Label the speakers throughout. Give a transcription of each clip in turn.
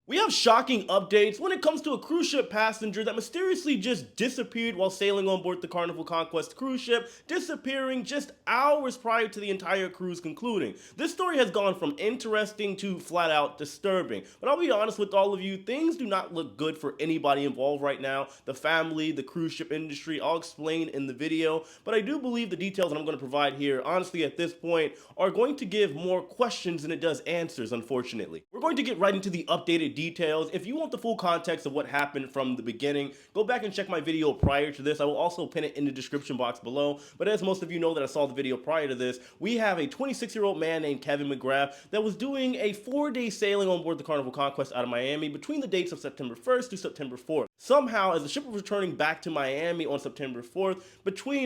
Speaker 1: We have shocking updates when it comes to a cruise ship passenger that mysteriously just disappeared while sailing on board the Carnival Conquest cruise ship, disappearing just hours prior to the entire cruise concluding. This story has gone from interesting to flat out disturbing, but I'll be honest with all of you, things do not look good for anybody involved right now. The family, the cruise ship industry, I'll explain in the video, but I do believe the details that I'm going to provide here, honestly at this point, are going to give more questions than it does answers, unfortunately. We're going to get right into the updated details. If you want the full context of what happened from the beginning, go back and check my video prior to this. I will also pin it in the description box below. But as most of you know that I saw the video prior to this, we have a 26-year-old man named Kevin McGrath that was doing a 4-day sailing on board the Carnival Conquest out of Miami between the dates of September 1st to September 4th. Somehow, as the ship was returning back to Miami on September 4th,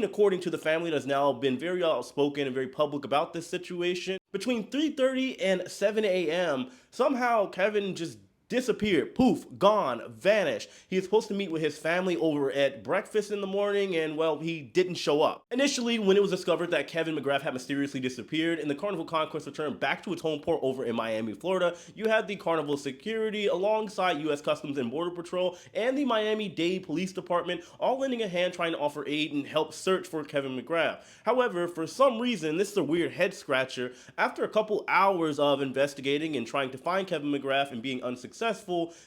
Speaker 1: according to the family that has now been very outspoken and very public about this situation, between 3:30 and 7 a.m., somehow Kevin just disappeared, poof, gone, vanished. He was supposed to meet with his family over at breakfast in the morning, and well, he didn't show up. Initially, when it was discovered that Kevin McGrath had mysteriously disappeared and the Carnival Conquest returned back to its home port over in Miami, Florida, you had the Carnival security alongside U.S. Customs and Border Patrol and the Miami-Dade Police Department all lending a hand trying to offer aid and help search for Kevin McGrath. However, for some reason, this is a weird head scratcher. After a couple hours of investigating and trying to find Kevin McGrath and being unsuccessful,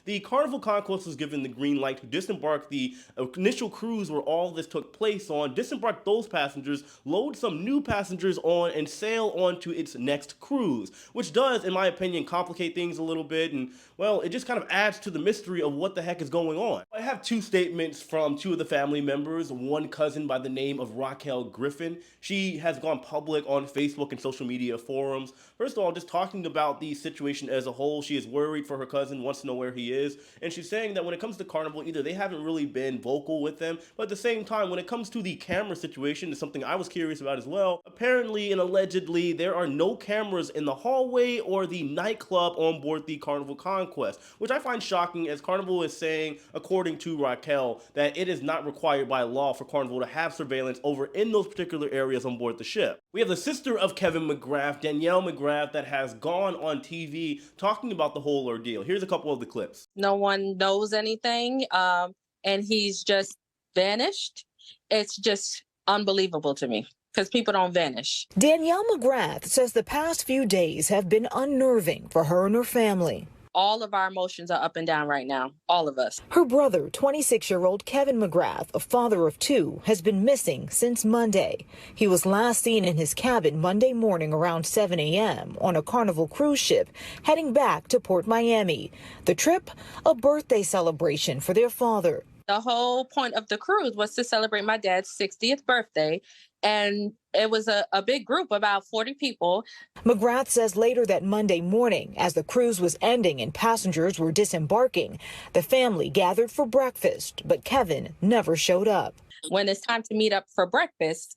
Speaker 1: the Carnival Conquest was given the green light to disembark the initial cruise where all this took place on, disembark those passengers, load some new passengers on, and sail on to its next cruise, which does, in my opinion, complicate things a little bit, and well, it just kind of adds to the mystery of what the heck is going on. I have two statements from two of the family members, one cousin by the name of Raquel Griffin. She has gone public on Facebook and social media forums. First of all, just talking about the situation as a whole, she is worried for her cousin, wants to know where he is, and she's saying that when it comes to Carnival, either they haven't really been vocal with them, but at the same time, when it comes to the camera situation, it's something I was curious about as well. Apparently and allegedly, there are no cameras in the hallway or the nightclub on board the Carnival Conquest, which I find shocking, as Carnival is saying, according to Raquel, that it is not required by law for Carnival to have surveillance over in those particular areas on board the ship. We have the sister of Kevin McGrath, Danielle McGrath, that has gone on TV talking about the whole ordeal. Here's a couple of the clips.
Speaker 2: No one knows anything, and he's just vanished. It's just unbelievable to me because people don't vanish.
Speaker 3: Danielle McGrath says the past few days have been unnerving for her and her family.
Speaker 2: All of our emotions are up and down right now, all of us.
Speaker 3: Her brother, 26-year-old Kevin McGrath, a father of two, has been missing since Monday. He was last seen in his cabin Monday morning around 7 a.m. on a Carnival cruise ship heading back to Port Miami. The trip, a birthday celebration for their father.
Speaker 2: The whole point of the cruise was to celebrate my dad's 60th birthday, and it was a big group, about 40 people.
Speaker 3: McGrath says later that Monday morning, as the cruise was ending and passengers were disembarking, the family gathered for breakfast, but Kevin never showed up.
Speaker 2: When it's time to meet up for breakfast,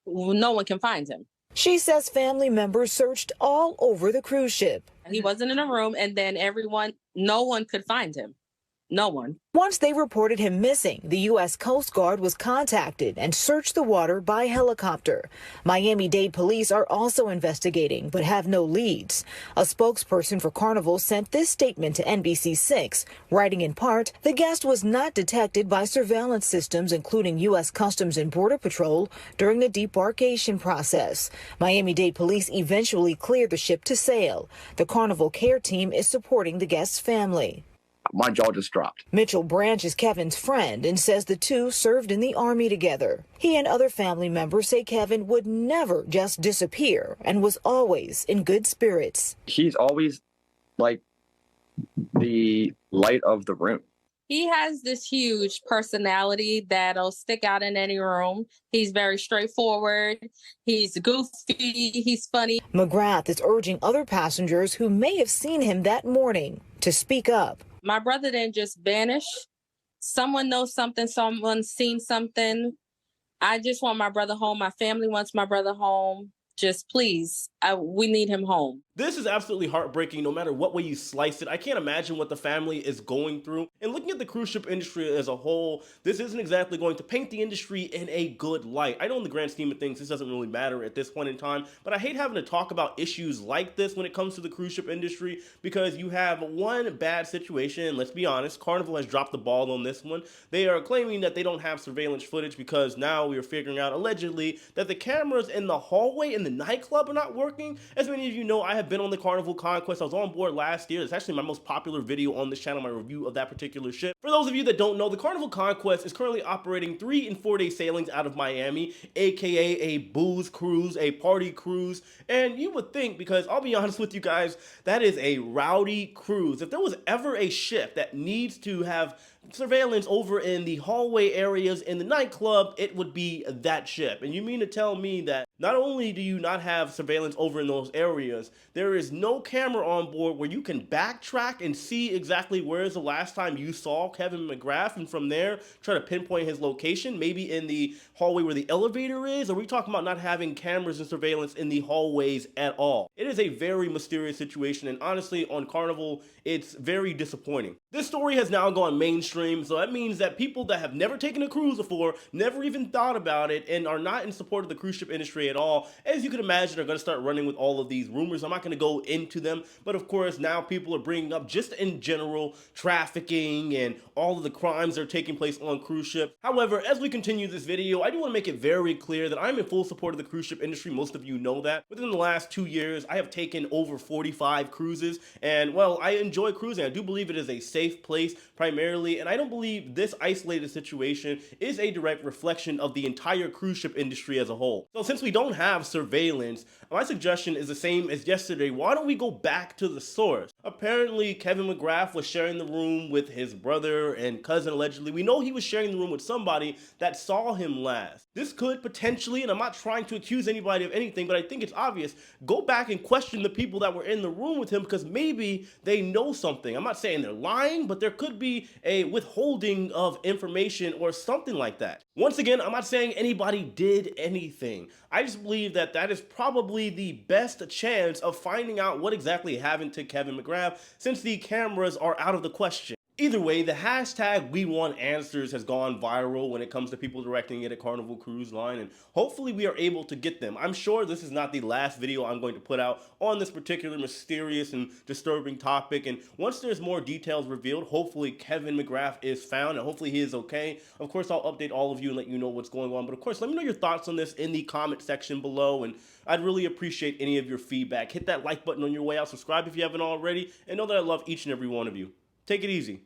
Speaker 2: no one can find him.
Speaker 3: She says family members searched all over the cruise ship.
Speaker 2: He wasn't in a room, and then no one could find him. No one.
Speaker 3: Once they reported him missing, the U.S. Coast Guard was contacted and searched the water by helicopter. Miami-Dade police are also investigating, but have no leads. A spokesperson for Carnival sent this statement to NBC6, writing in part, the guest was not detected by surveillance systems, including U.S. Customs and Border Patrol, during the debarkation process. Miami-Dade police eventually cleared the ship to sail. The Carnival care team is supporting the guest's family.
Speaker 4: My jaw just dropped.
Speaker 3: Mitchell Branch is Kevin's friend and says the two served in the Army together. He and other family members say Kevin would never just disappear and was always in good spirits.
Speaker 4: He's always like the light of the room.
Speaker 2: He has this huge personality that'll stick out in any room. He's very straightforward. He's goofy. He's funny.
Speaker 3: McGrath is urging other passengers who may have seen him that morning to speak up.
Speaker 2: My brother didn't just vanish. Someone knows something. Someone's seen something. I just want my brother home. My family wants my brother home. Just please, we need him home.
Speaker 1: This is absolutely heartbreaking no matter what way you slice it. I can't imagine what the family is going through. And looking at the cruise ship industry as a whole, this isn't exactly going to paint the industry in a good light. I know in the grand scheme of things, this doesn't really matter at this point in time, but I hate having to talk about issues like this when it comes to the cruise ship industry because you have one bad situation, and let's be honest, Carnival has dropped the ball on this one. They are claiming that they don't have surveillance footage because now we are figuring out, allegedly, that the cameras in the hallway in the nightclub are not working. As many of you know, I have been on the Carnival Conquest. I was on board last year. It's actually my most popular video on this channel, my review of that particular ship. For those of you that don't know, the Carnival Conquest is currently operating 3 and 4 day sailings out of Miami, aka a booze cruise, a party cruise. And you would think, because I'll be honest with you guys, that is a rowdy cruise. If there was ever a ship that needs to have surveillance over in the hallway areas in the nightclub, it would be that ship. And you mean to tell me that not only do you not have surveillance over in those areas, there is no camera on board where you can backtrack and see exactly where is the last time you saw Kevin McGrath, and from there try to pinpoint his location, maybe in the hallway where the elevator is? Or are we talking about not having cameras and surveillance in the hallways at all? It is a very mysterious situation, and honestly, on Carnival, it's very disappointing. This story has now gone mainstream, so that means that people that have never taken a cruise before, never even thought about it, and are not in support of the cruise ship industry at all, as you can imagine, are going to start running with all of these rumors. I'm not going to go into them, but of course now people are bringing up just in general trafficking and all of the crimes that are taking place on cruise ships. However, as we continue this video, I do want to make it very clear that I'm in full support of the cruise ship industry. Most of you know that. Within the last 2 years, I have taken over 45 cruises, and well, I enjoy cruising. I do believe it is a safe place primarily, and I don't believe this isolated situation is a direct reflection of the entire cruise ship industry as a whole. So since we don't have surveillance, my suggestion is the same as yesterday. Why don't we go back to the source? Apparently, Kevin McGrath was sharing the room with his brother and cousin, allegedly. We know he was sharing the room with somebody that saw him last. This could potentially, and I'm not trying to accuse anybody of anything, but I think it's obvious, go back and question the people that were in the room with him, because maybe they know something. I'm not saying they're lying, but there could be a withholding of information or something like that. Once again, I'm not saying anybody did anything. I just believe that that is probably the best chance of finding out what exactly happened to Kevin McGrath, since the cameras are out of the question. Either way, the hashtag We Want Answers has gone viral when it comes to people directing it at Carnival Cruise Line, and hopefully we are able to get them. I'm sure this is not the last video I'm going to put out on this particular mysterious and disturbing topic, and once there's more details revealed, hopefully Kevin McGrath is found, and hopefully he is okay. Of course, I'll update all of you and let you know what's going on, but of course, let me know your thoughts on this in the comment section below, and I'd really appreciate any of your feedback. Hit that like button on your way out, subscribe if you haven't already, and know that I love each and every one of you. Take it easy.